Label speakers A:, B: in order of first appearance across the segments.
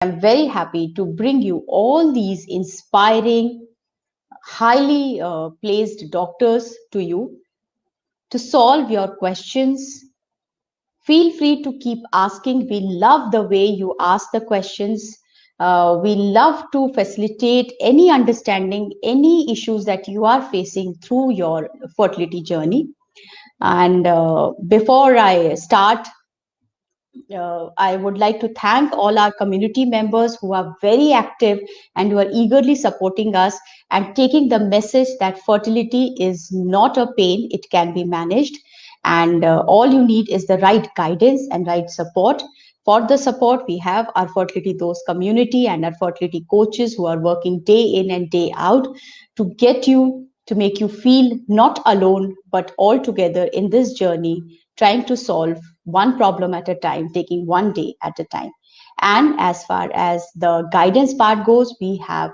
A: I'm very happy to bring you all these inspiring, highly placed doctors to you to solve your questions. Feel free to keep asking. We love the way you ask the questions. We love to facilitate any understanding, any issues that you are facing through your fertility journey. And before I start, I would like to thank all our community members who are very active and who are eagerly supporting us and taking the message that fertility is not a pain, it can be managed. And all you need is the right guidance and right support. For the support, we have our Fertility Those community and our fertility coaches who are working day in and day out to get you, to make you feel not alone, but all together in this journey, trying to solve one problem at a time, taking one day at a time. And as far as the guidance part goes, we have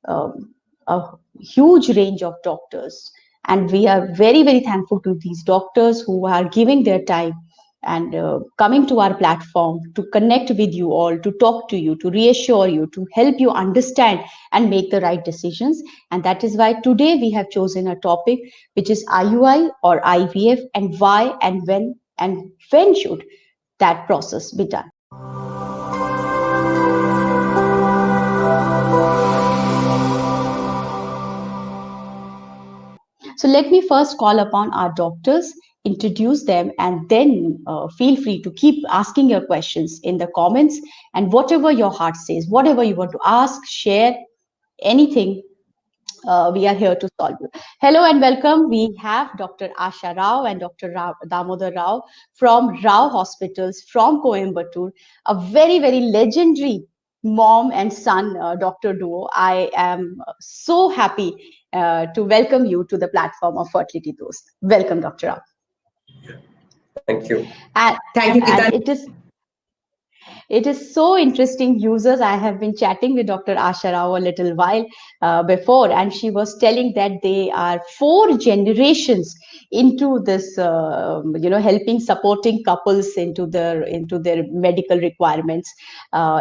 A: a huge range of doctors. And we are very, very thankful to these doctors who are giving their time and coming to our platform to connect with you all, to talk to you, to reassure you, to help you understand and make the right decisions. And that is why today we have chosen a topic which is IUI or IVF, and why and when should that process be done. So let me first call upon our doctors, introduce them, and then feel free to keep asking your questions in the comments. And whatever your heart says, whatever you want to ask, share, anything, we are here to solve you. Hello and welcome. We have Dr. Asha Rao and Dr. Damodar Rao from Rao Hospitals from Coimbatore, a very, very legendary mom and son doctor duo. I am so happy to welcome you to the platform of Fertility Dost. Welcome, Dr. Rao.
B: Thank you.
A: Thank you, and it is so interesting, users. I have been chatting with Dr. Asha Rao a little while before, and she was telling that they are 4 generations into this, helping, supporting couples into their medical requirements,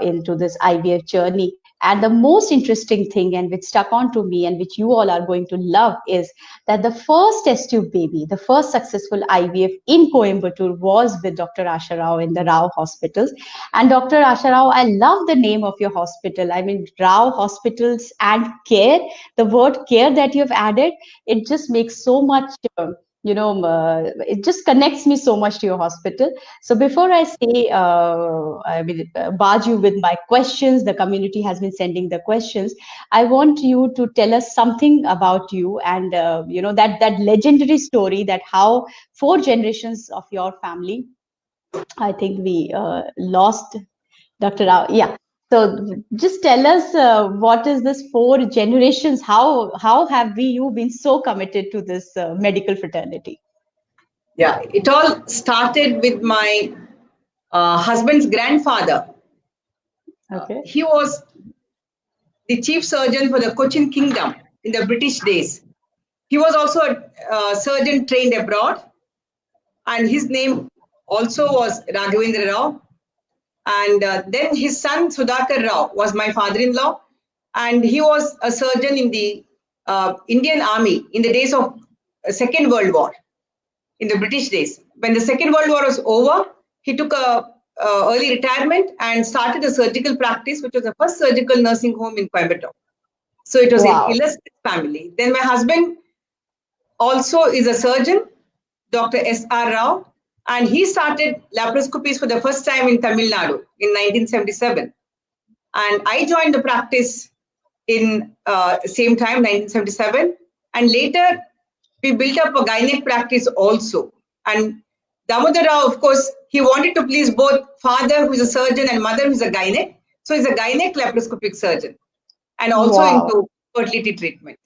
A: into this IVF journey. And the most interesting thing, and which stuck on to me, and which you all are going to love, is that the first test tube baby, the first successful IVF in Coimbatore, was with Dr. Asha Rao in the Rao hospitals. And Dr. Asha Rao, I love the name of your hospital. I mean, Rao Hospitals and Care, the word care that you've added, it just makes so much, it just connects me so much to your hospital. So before I say, barge you with my questions, the community has been sending the questions. I want you to tell us something about you and, that legendary story, that how 4 generations of your family, I think we lost Dr. Rao. Yeah. So just tell us what is this 4 generations? How have you been so committed to this medical fraternity?
C: Yeah, it all started with my husband's grandfather.
A: Okay.
C: He was the chief surgeon for the Cochin Kingdom in the British days. He was also a surgeon trained abroad, and his name also was Raghavendra Rao. And then his son Sudhakar Rao was my father-in-law, and he was a surgeon in the Indian Army in the days of Second World War, in the British days. When the Second World War was over, he took a early retirement and started a surgical practice, which was the first surgical nursing home in Coimbatore. So it was an illustrious family. Then my husband also is a surgeon, Dr. S.R. Rao, and he started laparoscopies for the first time in Tamil Nadu in 1977. And I joined the practice in same time, 1977. And later, we built up a gynec practice also. And Damodar Rao, of course, he wanted to please both father, who is a surgeon, and mother, who is a gynec. So he's a gynec laparoscopic surgeon and also into fertility treatment.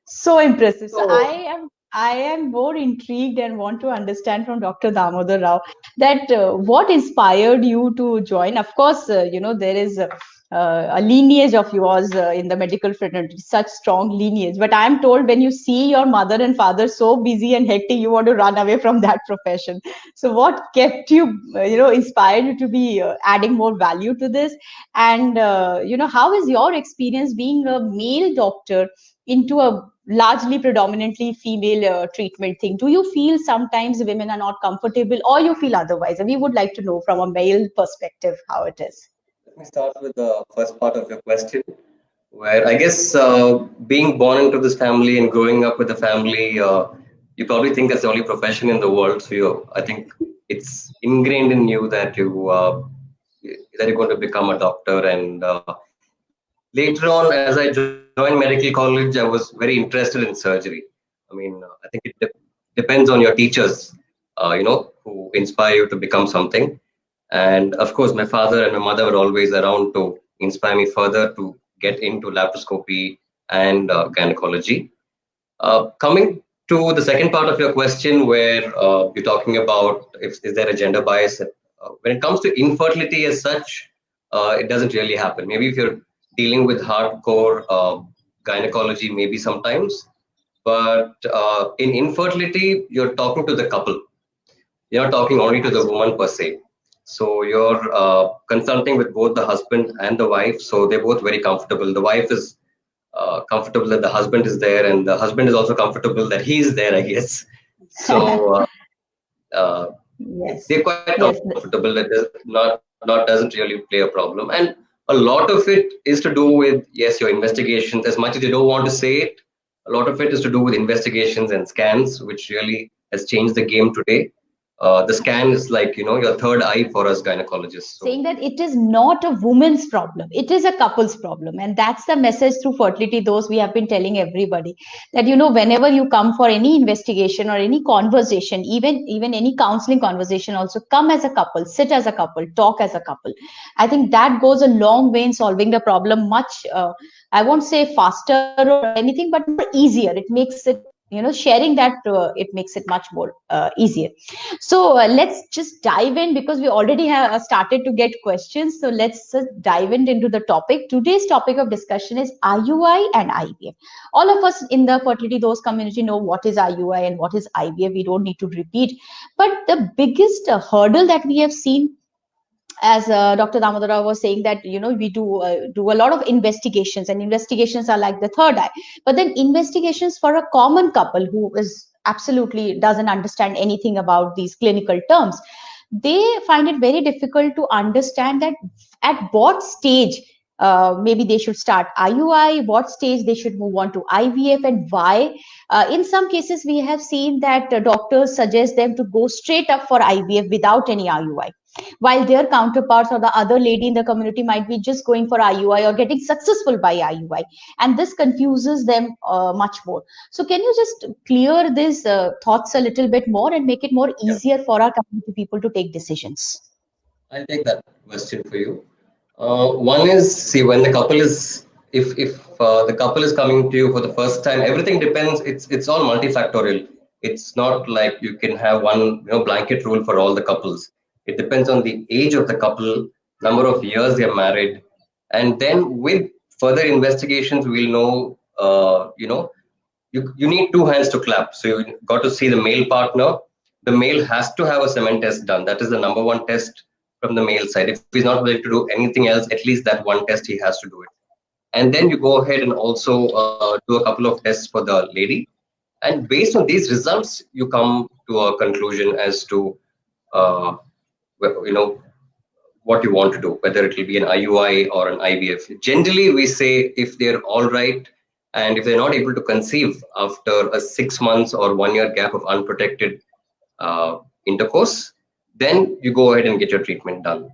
A: So impressive. So I am I am more intrigued and want to understand from Dr. Damodar Rao that what inspired you to join. Of course, there is a lineage of yours in the medical fraternity, such strong lineage. But I am told when you see your mother and father so busy and hectic, you want to run away from that profession. So, what kept you, inspired you to be adding more value to this? And how is your experience being a male doctor into a largely predominantly female treatment thing? Do you feel sometimes women are not comfortable, or you feel otherwise? And we would like to know from a male perspective how it is.
B: Let me start with the first part of your question, where I guess being born into this family and growing up with a family, you probably think that's the only profession in the world. So I think it's ingrained in you that you're going to become a doctor. And later on, as I joined medical college, I was very interested in surgery. I mean, I think it depends on your teachers, who inspire you to become something. And of course, my father and my mother were always around to inspire me further to get into laparoscopy and gynecology. Coming to the second part of your question, where you're talking about if is there a gender bias, when it comes to infertility as such, it doesn't really happen. Maybe if you're dealing with hardcore gynecology, maybe sometimes, but in infertility, you're talking to the couple. You're not talking only to the woman per se. So you're consulting with both the husband and the wife. So they're both very comfortable. The wife is comfortable that the husband is there, and the husband is also comfortable that he is there, I guess. So
A: Yes.
B: they're quite
A: Yes.
B: comfortable. That not doesn't really play a problem. And a lot of it is to do with, yes, your investigations. As much as you don't want to say it, a lot of it is to do with investigations and scans, which really has changed the game today. The scan is like, your third eye for us gynecologists. So,
A: Saying that it is not a woman's problem, it is a couple's problem. And that's the message through fertility dose we have been telling everybody, that whenever you come for any investigation or any conversation, even any counseling conversation, also come as a couple, sit as a couple, talk as a couple. I think that goes a long way in solving the problem much, I won't say faster or anything, but more easier. It makes it, sharing that, it makes it much more easier. So let's just dive in, because we already have started to get questions. So let's dive into the topic. Today's topic of discussion is IUI and IVF. All of us in the fertility dose community know what is IUI and what is IVF. We don't need to repeat. But the biggest hurdle that we have seen, as Dr. Damodara was saying, that we do a lot of investigations, and investigations are like the third eye. But then investigations for a common couple who is absolutely doesn't understand anything about these clinical terms, they find it very difficult to understand that at what stage maybe they should start IUI, what stage they should move on to IVF, and why. In some cases, we have seen that doctors suggest them to go straight up for IVF without any IUI, while their counterparts or the other lady in the community might be just going for IUI or getting successful by IUI. And this confuses them much more. So can you just clear these thoughts a little bit more and make it more easier for our community people to take decisions?
B: I'll take that question for you. One is, see, when the couple is, if the couple is coming to you for the first time, everything depends. It's all multifactorial. It's not like you can have one blanket rule for all the couples. It depends on the age of the couple, number of years they are married, and then with further investigations, we'll know. You need two hands to clap. So you got to see the male partner. The male has to have a semen test done. That is the number one test from the male side. If he's not willing to do anything else, at least that one test he has to do it. And then you go ahead and also do a couple of tests for the lady. And based on these results, you come to a conclusion as to what you want to do, whether it will be an IUI or an IVF. Generally, we say if they're all right, and if they're not able to conceive after a 6 months or 1 year gap of unprotected intercourse, then you go ahead and get your treatment done.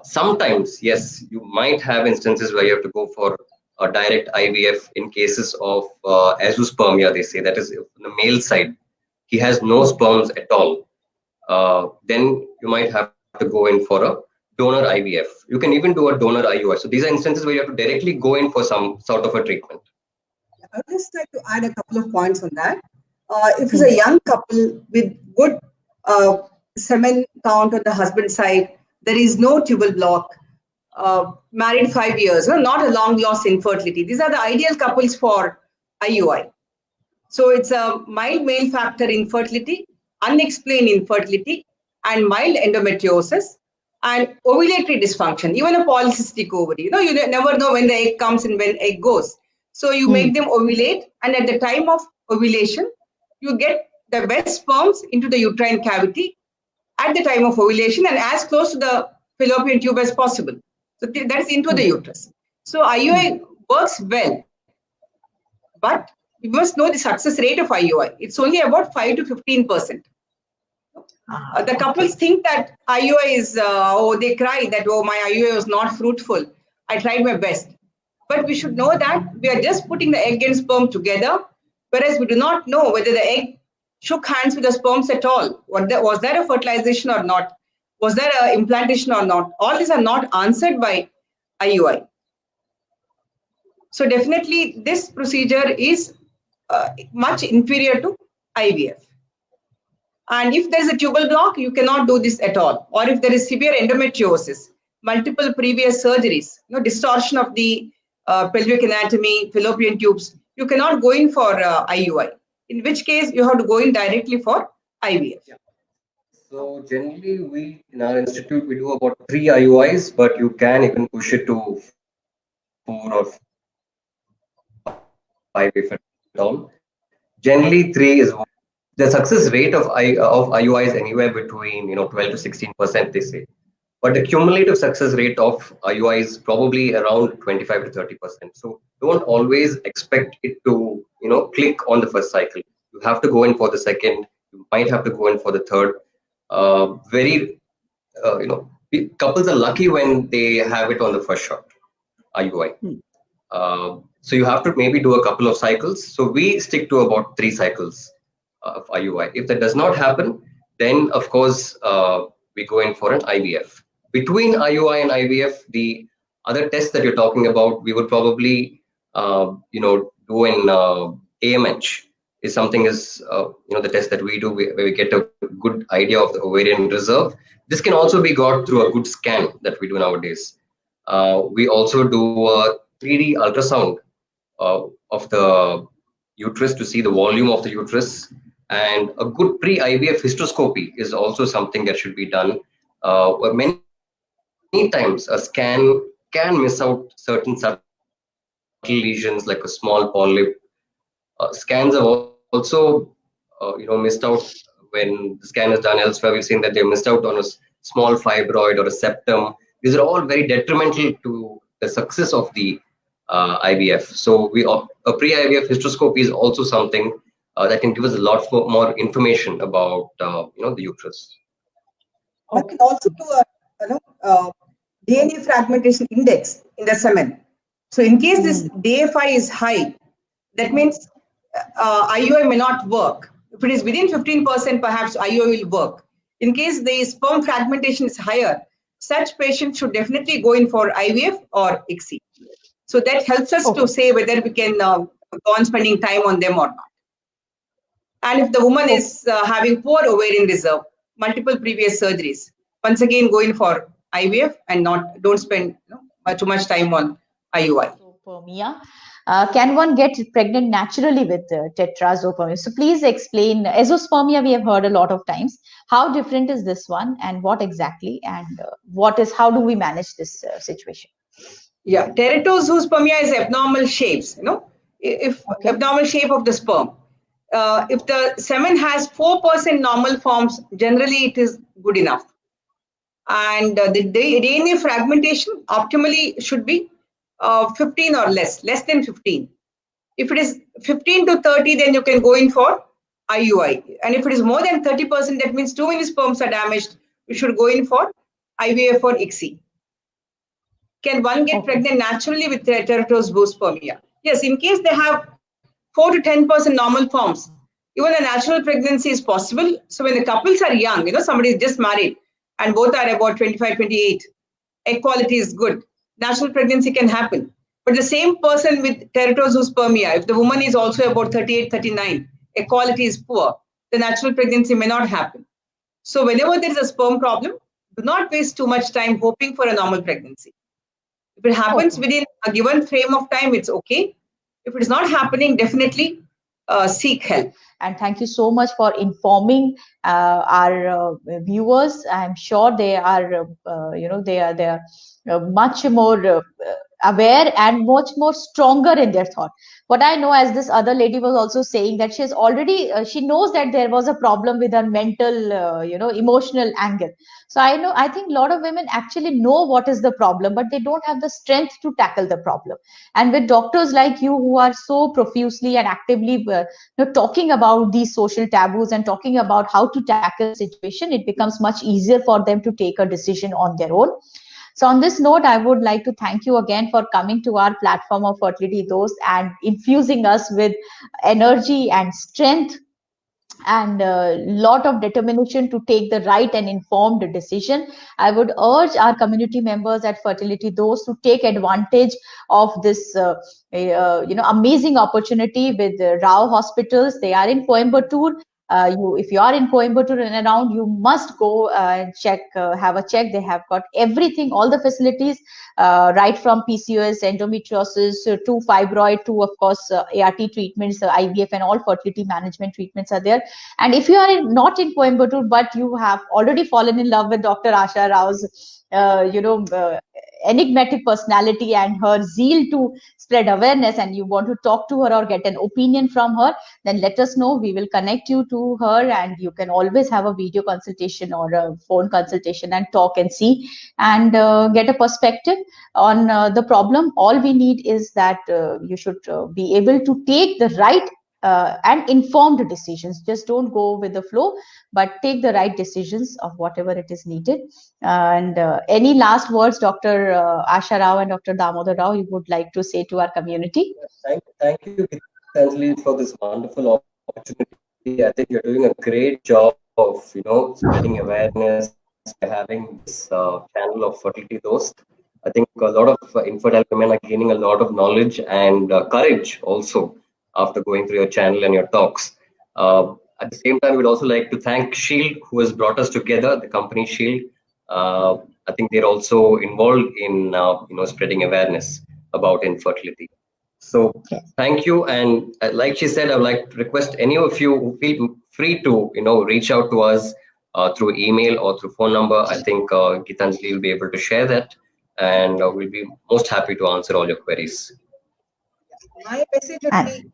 B: Sometimes, yes, you might have instances where you have to go for a direct IVF in cases of azoospermia, they say. That is, on the male side, he has no sperms at all. Then you might have to go in for a donor IVF. You can even do a donor IUI. So these are instances where you have to directly go in for some sort of a treatment.
D: I would just like to add a couple of points on that.
C: if it's a young couple with good semen count on the husband side, there is no tubal block, married 5 years, not a long lost infertility. These are the ideal couples for IUI. So it's a mild male factor infertility, unexplained infertility, and mild endometriosis, and ovulatory dysfunction, even a polycystic ovary. You never know when the egg comes and when egg goes. So you make them ovulate, and at the time of ovulation, you get the best sperms into the uterine cavity at the time of ovulation and as close to the fallopian tube as possible. So that's into the uterus. So IUI works well, but you must know the success rate of IUI. It's only about 5 to 15%. The couples think that IUI is, they cry that, oh, my IUI was not fruitful. I tried my best. But we should know that we are just putting the egg and sperm together, whereas we do not know whether the egg shook hands with the sperms at all. Was there a fertilization or not? Was there an implantation or not? All these are not answered by IUI. So definitely this procedure is much inferior to IVF. And if there is a tubal block, you cannot do this at all. Or if there is severe endometriosis, multiple previous surgeries, distortion of the pelvic anatomy, fallopian tubes, you cannot go in for IUI. In which case, you have to go in directly for IVF.
B: So generally, we in our institute we do about 3 IUIs, but you can even push it to 4 or 5 if at all. Generally, 3 is the success rate of IUI is anywhere between 12 to 16%, they say, but the cumulative success rate of IUI is probably around 25 to 30%. So don't always expect it to click on the first cycle. You have to go in for the second. You might have to go in for the third. Couples are lucky when they have it on the first shot, IUI. So you have to maybe do a couple of cycles. So we stick to about 3 cycles of IUI. If that does not happen, then of course we go in for an IVF. Between IUI and IVF, the other tests that you're talking about, we would probably do in AMH. Is something is the test that we do where we get a good idea of the ovarian reserve. This can also be got through a good scan that we do nowadays. We also do a 3D ultrasound of the uterus to see the volume of the uterus, and a good pre-IVF hysteroscopy is also something that should be done. Many times a scan can miss out certain subtle lesions like a small polyp. Scans have also missed out when the scan is done elsewhere. We've seen that they missed out on a small fibroid or a septum. These are all very detrimental to the success of the IVF. So a pre-IVF hysteroscopy is also something that can give us a lot more information about the uterus.
C: One can also do a DNA fragmentation index in the semen. So in case this DFI is high, that means IUI may not work. If it is within 15%, perhaps IUI will work. In case the sperm fragmentation is higher, such patients should definitely go in for IVF or ICSI. So that helps us to say whether we can go on spending time on them or not. And if the woman is having poor ovarian reserve, multiple previous surgeries, once again go in for IVF and don't spend too much time on IUI.
A: Azoospermia. Can one get pregnant naturally with tetrazoospermia? So please explain. Azoospermia we have heard a lot of times. How different is this one, and what exactly, and how do we manage this situation?
C: Yeah, teratozoospermia is abnormal shapes. Abnormal shape of the sperm. If the semen has 4% normal forms, generally it is good enough. And the DNA fragmentation optimally should be 15 or less than 15. If it is 15 to 30, then you can go in for IUI. And if it is more than 30%, that means too many sperms are damaged. You should go in for IVF or ICSI. Can one get pregnant naturally with teratozoospermia? Yes, in case they have 4 to 10% normal forms, even a natural pregnancy is possible. So when the couples are young, somebody is just married and both are about 25, 28, egg quality is good, natural pregnancy can happen. But the same person with teratozoospermia, if the woman is also about 38, 39, equality is poor, the natural pregnancy may not happen. So whenever there is a sperm problem, do not waste too much time hoping for a normal pregnancy. If it happens within a given frame of time, it's okay. If it is not happening, definitely seek help.
A: And thank you so much for informing our viewers. I'm sure they are, they are much more aware and much more stronger in their thought. What I know, as this other lady was also saying, that she's already she knows that there was a problem with her mental, emotional angle. So I think a lot of women actually know what is the problem, but they don't have the strength to tackle the problem. And with doctors like you who are so profusely and actively talking about these social taboos and talking about how to tackle the situation, it becomes much easier for them to take a decision on their own. So on this note, I would like to thank you again for coming to our platform of Fertility Dost and infusing us with energy and strength and a lot of determination to take the right and informed decision. I would urge our community members at Fertility Dost to take advantage of this amazing opportunity with Rao Hospitals. They are in Coimbatore. If you are in Coimbatore and around, you must go and check, have a check. They have got everything, all the facilities, right from PCOS, endometriosis to fibroid to, of course, ART treatments, IVF, and all fertility management treatments are there. And if you are not in Coimbatore, but you have already fallen in love with Dr. Asha Rao's, enigmatic personality and her zeal to spread awareness, and you want to talk to her or get an opinion from her, then let us know. We will connect you to her, and you can always have a video consultation or a phone consultation and talk and see and get a perspective on the problem. All we need is that you should be able to take the right and informed decisions. Just don't go with the flow, but take the right decisions of whatever it is needed. And any last words, Dr. Asha Rao and Dr. Damodar Rao, you would like to say to our community?
B: Thank you, Gitanjali, for this wonderful opportunity. I think you're doing a great job of, spreading awareness by having this channel of Fertility Dost. I think a lot of infertile women are gaining a lot of knowledge and courage also after going through your channel and your talks. At the same time, we'd also like to thank Shield, who has brought us together, the company Shield. I think they're also involved in spreading awareness about infertility. So thank you. And like she said, I would like to request any of you who feel free to reach out to us through email or through phone number. I think Gitanjali will be able to share that, and we'll be most happy to answer all your queries.
C: My message would be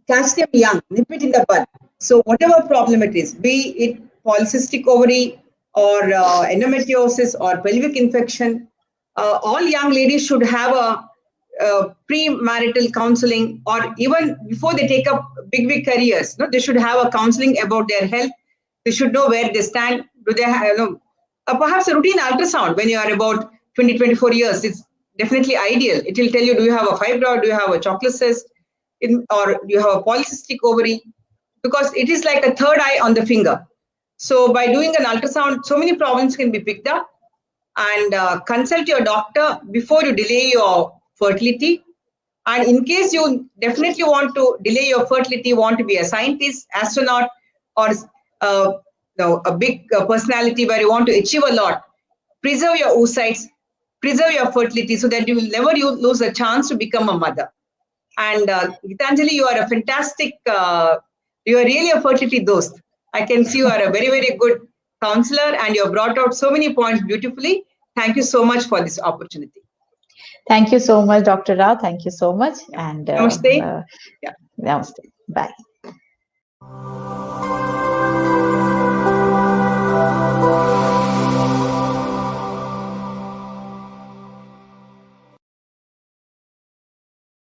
C: catch them young, nip it in the bud. So whatever problem it is, be it polycystic ovary or endometriosis or pelvic infection, all young ladies should have a premarital counseling, or even before they take up big careers. They should have a counseling about their health. They should know where they stand. Do they have perhaps a routine ultrasound when you are about 20-24 years? It's definitely ideal. It will tell you, do you have a fibroid, do you have a chocolate cyst, or do you have a polycystic ovary? Because it is like a third eye on the finger. So by doing an ultrasound, so many problems can be picked up. And consult your doctor before you delay your fertility. And in case you definitely want to delay your fertility, want to be a scientist, astronaut, or a big personality where you want to achieve a lot, preserve your oocytes, preserve your fertility, so that you will never lose a chance to become a mother. And Gitanjali, you are a fantastic, you are really a fertility dost. I can see you are a very good counselor, and you have brought out so many points beautifully. Thank you so much for this opportunity.
A: Thank you so much, Dr. Rao. Thank you so much. And
C: Namaste.
A: Namaste. Bye.